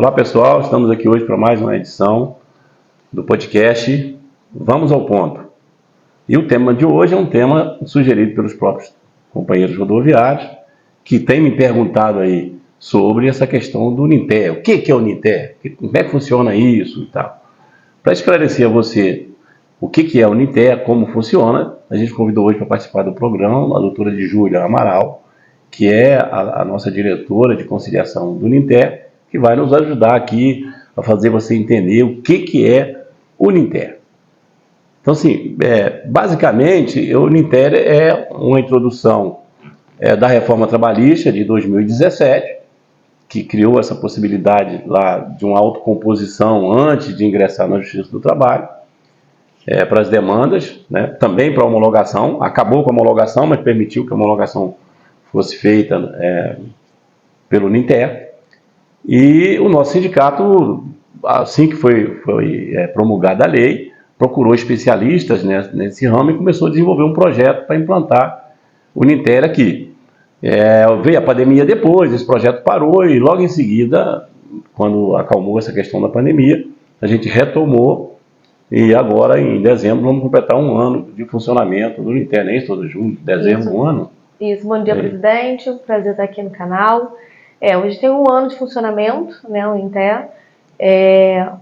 Olá pessoal, estamos aqui hoje para mais uma edição do podcast Vamos ao Ponto. E o tema de hoje é um tema sugerido pelos próprios companheiros rodoviários que têm me perguntado aí sobre essa questão do Uninter. O que é o Uninter? Como é que funciona isso e tal? Para esclarecer a você o que é o Uninter, como funciona, a gente convidou hoje para participar do programa a doutora de Júlia Amaral, que é a nossa diretora de conciliação do Uninter, que vai nos ajudar aqui a fazer você entender o que é o Uninter. Então, assim, basicamente, o Uninter é uma introdução da reforma trabalhista de 2017, que criou essa possibilidade lá de uma autocomposição antes de ingressar na Justiça do Trabalho, para as demandas, né, também para a homologação. Acabou com a homologação, mas permitiu que a homologação fosse feita pelo Uninter. E o nosso sindicato, assim que foi promulgada a lei, procurou especialistas nesse ramo e começou a desenvolver um projeto para implantar o Uninter aqui. Veio a pandemia depois, esse projeto parou e logo em seguida, quando acalmou essa questão da pandemia, a gente retomou e agora em dezembro vamos completar um ano de funcionamento do Uninter, nem todo junho, dezembro, um ano. Isso, bom dia, presidente, prazer estar aqui no canal. Hoje tem um ano de funcionamento, né, o Uninter,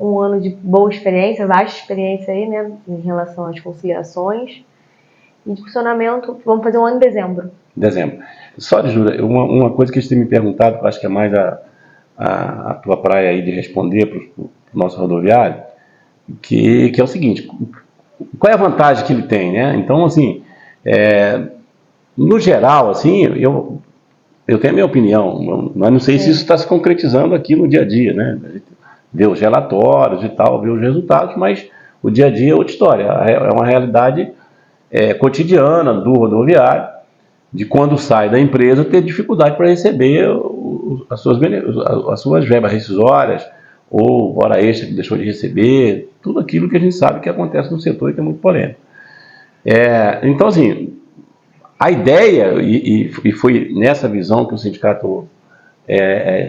um ano de boa experiência, vasta experiência aí, né, em relação às conciliações. E de funcionamento, vamos fazer um ano em dezembro. Dezembro. Só, Júlia, uma coisa que a gente tem me perguntado, que eu acho que é mais a tua praia aí de responder para o nosso rodoviário, que é o seguinte: qual é a vantagem que ele tem, né? Então, assim, no geral, assim, eu tenho a minha opinião, mas não sei se isso está se concretizando aqui no dia a dia, né? Ver os relatórios e tal, ver os resultados, mas o dia a dia é outra história. É uma realidade cotidiana do rodoviário, de quando sai da empresa ter dificuldade para receber as suas verbas rescisórias ou hora extra que deixou de receber, tudo aquilo que a gente sabe que acontece no setor e que é muito polêmico. Então, assim, a ideia, e foi nessa visão que o sindicato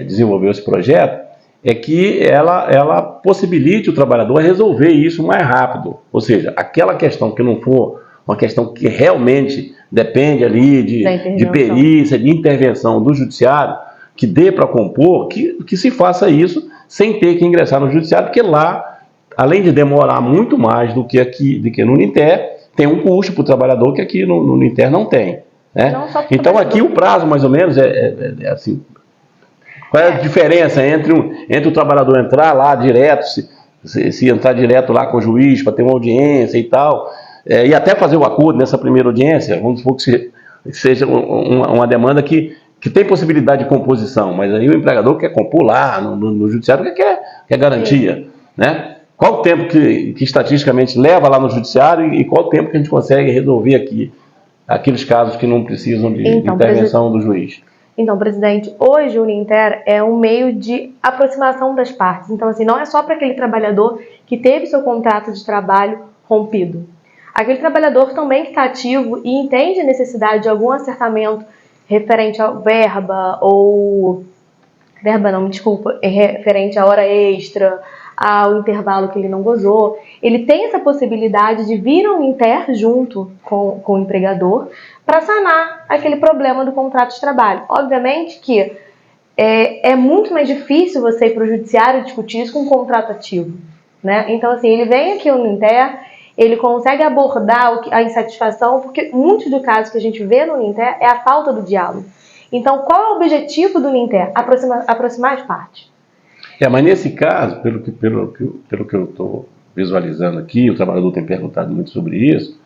desenvolveu esse projeto, é que ela possibilite o trabalhador resolver isso mais rápido. Ou seja, aquela questão que não for uma questão que realmente depende ali de perícia, de intervenção do judiciário, que dê para compor, que se faça isso sem ter que ingressar no judiciário, porque lá, além de demorar muito mais do que no Uninter, tem um custo para o trabalhador que aqui no Uninter não tem. Né? Então aqui o prazo mais ou menos é assim. Qual é a diferença entre o trabalhador entrar lá direto, se entrar direto lá com o juiz para ter uma audiência e tal, e até fazer o acordo nessa primeira audiência, vamos supor que seja uma demanda que tem possibilidade de composição, mas aí o empregador quer compor lá no judiciário porque quer garantia. Né? Qual o tempo que estatisticamente leva lá no judiciário e qual o tempo que a gente consegue resolver aqui aqueles casos que não precisam de intervenção do juiz? Então, presidente, hoje o Uninter é um meio de aproximação das partes. Então, assim, não é só para aquele trabalhador que teve seu contrato de trabalho rompido. Aquele trabalhador também que está ativo e entende a necessidade de algum acertamento referente à referente à hora extra, ao intervalo que ele não gozou, ele tem essa possibilidade de vir ao Uninter junto com o empregador para sanar aquele problema do contrato de trabalho. Obviamente que é muito mais difícil você ir para o judiciário discutir isso com um contrato ativo. Né? Então, assim, ele vem aqui no Uninter, ele consegue abordar a insatisfação, porque muitos dos casos que a gente vê no Uninter é a falta do diálogo. Então, qual é o objetivo do Uninter? Aproximar as partes. Mas nesse caso, pelo que eu estou visualizando aqui, o trabalhador tem perguntado muito sobre isso,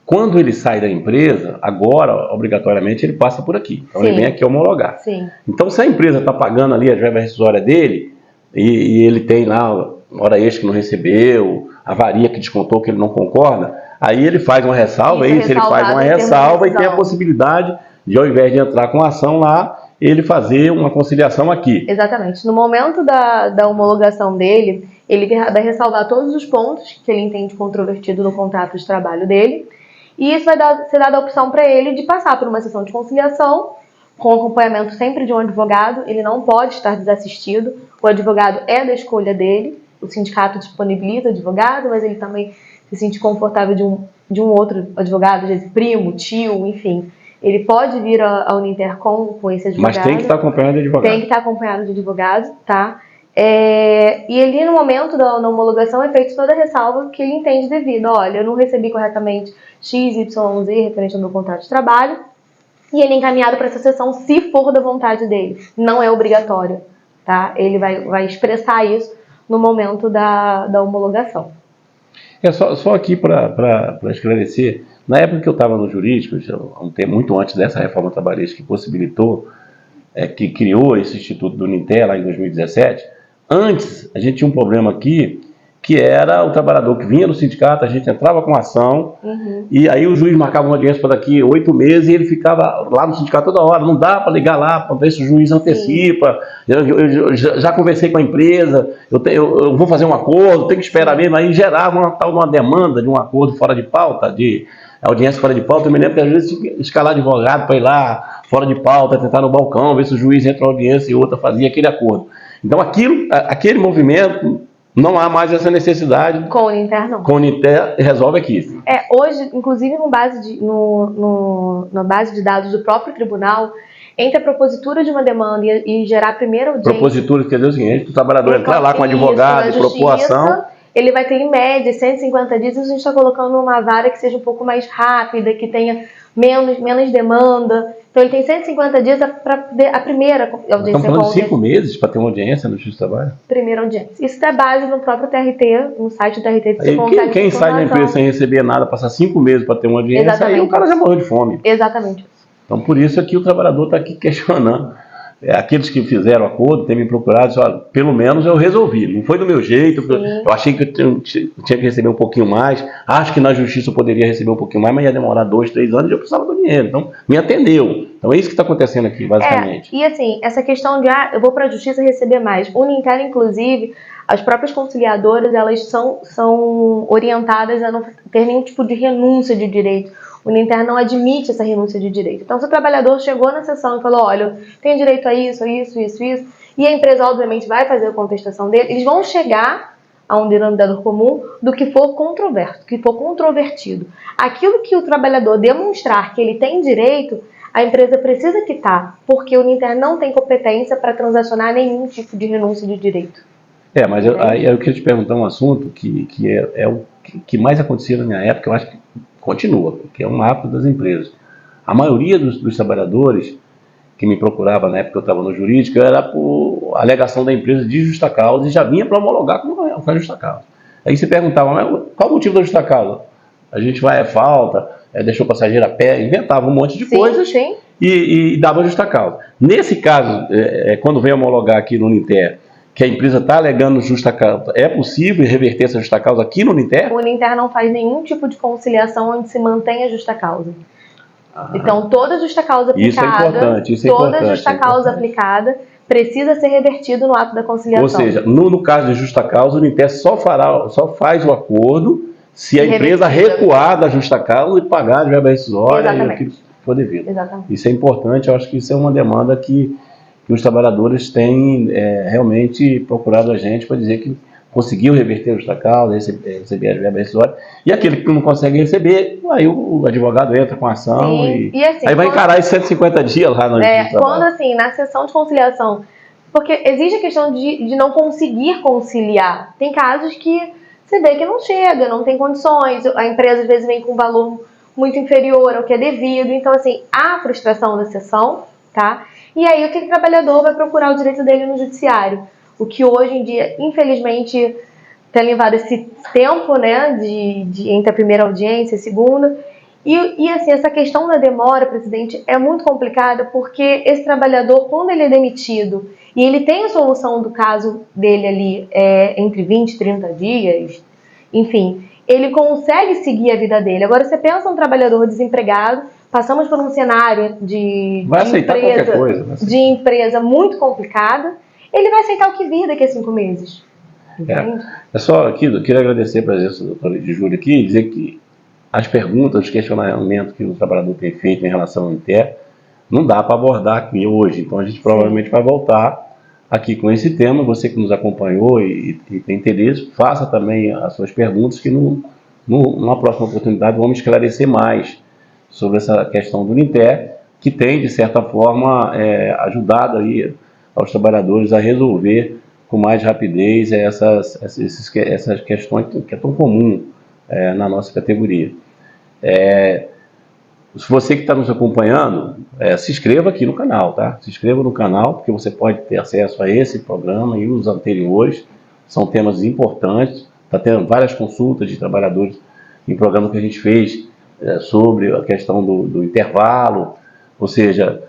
quando ele sai da empresa, agora, obrigatoriamente, ele passa por aqui. Então, ele vem aqui homologar. Sim. Então, se a empresa está pagando ali a verba rescisória dele, e ele tem lá hora extra que não recebeu, avaria que descontou que ele não concorda, aí ele faz uma ressalva, ele faz uma ressalva e tem a possibilidade de, ao invés de entrar com a ação lá, ele fazer uma conciliação aqui. Exatamente. No momento da homologação dele, ele vai ressalvar todos os pontos que ele entende controvertido no contrato de trabalho dele, e isso vai ser dada a opção para ele de passar por uma sessão de conciliação com acompanhamento sempre de um advogado, ele não pode estar desassistido, o advogado é da escolha dele, o sindicato disponibiliza advogado, mas ele também se sente confortável de um outro advogado, às vezes primo, tio, enfim. Ele pode vir à Uninter com esse advogado. Mas tem que estar acompanhado de advogado. Tem que estar acompanhado de advogado, tá? E ali no momento da homologação é feita toda a ressalva que ele entende devido. Olha, eu não recebi corretamente X, Y, Z referente ao meu contrato de trabalho, e ele é encaminhado para essa sessão se for da vontade dele. Não é obrigatório, tá? Ele vai expressar isso no momento da homologação. Só aqui para esclarecer, na época que eu estava no jurídico, muito antes dessa reforma trabalhista que possibilitou, que criou esse Instituto do Uninter lá em 2017, antes a gente tinha um problema aqui, que era o trabalhador que vinha do sindicato, a gente entrava com ação, e aí o juiz marcava uma audiência para daqui 8 meses e ele ficava lá no sindicato toda hora, não dá para ligar lá para ver se o juiz antecipa. Eu já conversei com a empresa, eu vou fazer um acordo, tem que esperar mesmo, aí gerava uma demanda de um acordo fora de pauta, de audiência fora de pauta. Eu me lembro que às vezes tinha que escalar advogado para ir lá fora de pauta, tentar no balcão, ver se o juiz entra na audiência e outra fazia aquele acordo. Então aquele movimento, não há mais essa necessidade. Com o Uninter, não. Com o Uninter resolve aqui. Hoje, inclusive na base de dados do próprio tribunal, entre a propositura de uma demanda e gerar a primeira audiência... Propositura quer dizer o seguinte, o trabalhador entrar lá com advogado e propor ação... Ele vai ter, em média, 150 dias, e a gente está colocando uma vara que seja um pouco mais rápida, que tenha menos demanda. Então, ele tem 150 dias para a primeira audiência. Estamos falando de 5 meses para ter uma audiência no Justiça do Trabalho? Primeira audiência. Isso é base no próprio TRT, no site do TRT. Você quem sai da empresa sem receber nada, passar 5 meses para ter uma audiência, aí o cara já morreu de fome. Exatamente. Então, por isso é que o trabalhador está aqui questionando. Aqueles que fizeram o acordo têm me procurado, pelo menos eu resolvi, não foi do meu jeito, eu achei que eu tinha que receber um pouquinho mais, acho que na justiça eu poderia receber um pouquinho mais, mas ia demorar 2, 3 anos e eu precisava do dinheiro, então me atendeu. Então é isso que está acontecendo aqui, basicamente. E assim, essa questão de, eu vou para a justiça receber mais, o Uninter, inclusive, as próprias conciliadoras, elas são orientadas a não ter nenhum tipo de renúncia de direito. O Uninter não admite essa renúncia de direito. Então, se o trabalhador chegou na sessão e falou, olha, eu tenho direito a isso, e a empresa, obviamente, vai fazer a contestação dele, eles vão chegar a um denominador comum do que for controverso, que for controvertido. Aquilo que o trabalhador demonstrar que ele tem direito, a empresa precisa quitar, porque o Uninter não tem competência para transacionar nenhum tipo de renúncia de direito. Mas aí eu queria te perguntar um assunto que é o que mais acontecia na minha época, eu acho que continua, porque é um hábito das empresas. A maioria dos trabalhadores que me procurava na época que eu estava no jurídico era por alegação da empresa de justa causa e já vinha para homologar com a justa causa. Aí você perguntava, mas qual o motivo da justa causa? A gente vai, falta, deixou o passageiro a pé, inventava um monte de coisas e dava justa causa. Nesse caso, quando vem homologar aqui no Uninter, que a empresa está alegando justa causa, é possível reverter essa justa causa aqui no Uninter? O Uninter não faz nenhum tipo de conciliação onde se mantém a justa causa. Então, toda justa causa aplicada, justa causa aplicada precisa ser revertido no ato da conciliação. Ou seja, no caso de justa causa, o Uninter só faz o acordo se a empresa recuar da justa causa e pagar de verba rescisória e aquilo que for devido. Exatamente. Isso é importante, eu acho que isso é uma demanda que os trabalhadores têm realmente procurado a gente para dizer que conseguiu reverter a justa causa, receber a verba rescisória, e aquele que não consegue receber, aí o advogado entra com a ação e assim, aí vai encarar esses 150 dias lá no quando assim, na sessão de conciliação, porque existe a questão de não conseguir conciliar. Tem casos que você vê que não chega, não tem condições, a empresa às vezes vem com um valor muito inferior ao que é devido, então assim, há frustração da sessão, tá? E aí o trabalhador vai procurar o direito dele no judiciário. O que hoje em dia, infelizmente, tem levado esse tempo, né, entre a primeira audiência e a segunda. E assim, essa questão da demora, presidente, é muito complicada porque esse trabalhador, quando ele é demitido e ele tem a solução do caso dele ali entre 20 e 30 dias, enfim, ele consegue seguir a vida dele. Agora, você pensa um trabalhador desempregado, passamos por um cenário de empresa muito complicada, ele vai aceitar o que vir daqui a 5 meses. Só aqui, eu queria agradecer a presença da doutora de Júlia aqui e dizer que as perguntas, os questionamentos que o trabalhador tem feito em relação ao Uninter, não dá para abordar aqui hoje. Então a gente provavelmente vai voltar aqui com esse tema. Você que nos acompanhou e tem interesse, faça também as suas perguntas, que numa próxima oportunidade vamos esclarecer mais sobre essa questão do Ninter, que tem, de certa forma, ajudado aí aos trabalhadores a resolver com mais rapidez essas questões que é tão comum na nossa categoria. Se você que está nos acompanhando, se inscreva aqui no canal, tá? Se inscreva no canal, porque você pode ter acesso a esse programa e os anteriores. São temas importantes. Está tendo várias consultas de trabalhadores em programa que a gente fez sobre a questão do intervalo. Ou seja,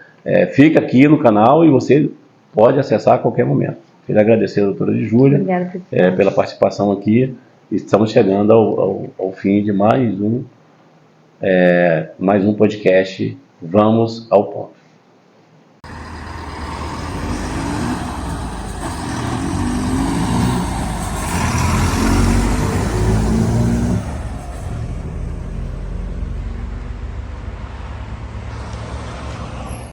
fica aqui no canal e você pode acessar a qualquer momento. Queria agradecer a doutora Júlia pela participação aqui. Estamos chegando ao fim de mais um podcast. Vamos ao ponto.